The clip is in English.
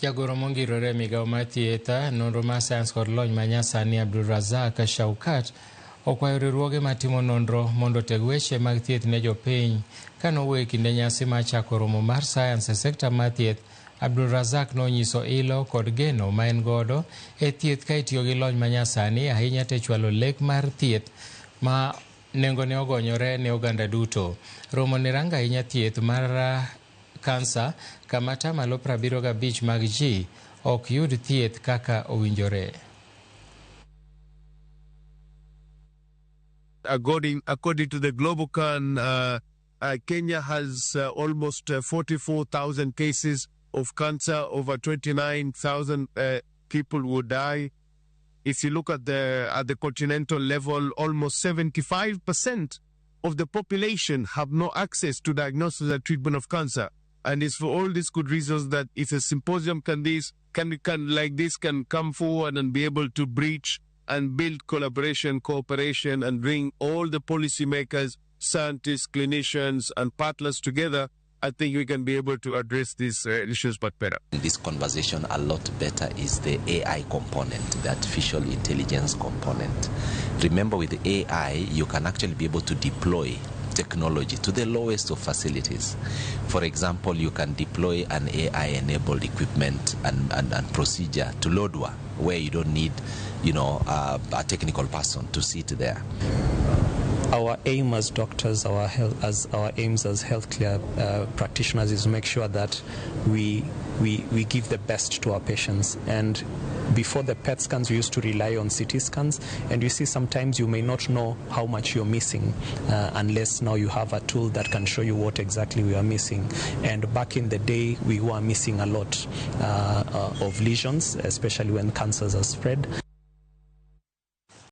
Jagoro mongirore migawo mar thieth, nonro mar sayans kod lony manyasani Abdulrazak Shaukat okwayo riwruoge matimo nonro mondo oteg weche mag thieth ne jopiny. Kanowuoyo e kinde nyasi mar chako romo mar sayans e sekta mar thieth, Abdulrazak nonyiso ilo kod geno ma en godo e thieth ka itiyo gi lony manyasani ahinya te chwalo lek mar thieth ma nengone ogonyore ne oganda duto. Romo ni ranga ahinya thieth mar kansa kama tamalo 75 mag ji ok yud thieth kaka owinjore. According to the Globocan, Kenya has almost 44,000 cases of cancer. Over 29,000 people will die. If you look at the continental level, almost 75% of the population have no access to diagnosis and treatment of cancer. And it's for all these good reasons that if a symposium like this can come forward and be able to breach and build collaboration, cooperation, and bring all the policymakers, scientists, clinicians, and partners together, I think we can be able to address these issues but better. In this conversation, a lot better is the AI component, the artificial intelligence component. Remember, with the AI, you can actually be able to deploy technology to the lowest of facilities. For example, you can deploy an AI-enabled equipment and procedure to Lodwar, where you don't need, a technical person to sit there. Our aim as doctors, our aims as healthcare practitioners is to make sure that we give the best to our patients. And before the PET scans, we used to rely on CT scans, and you see sometimes you may not know how much you're missing unless now you have a tool that can show you what exactly we are missing. And back in the day, we were missing a lot of lesions, especially when cancers are spread.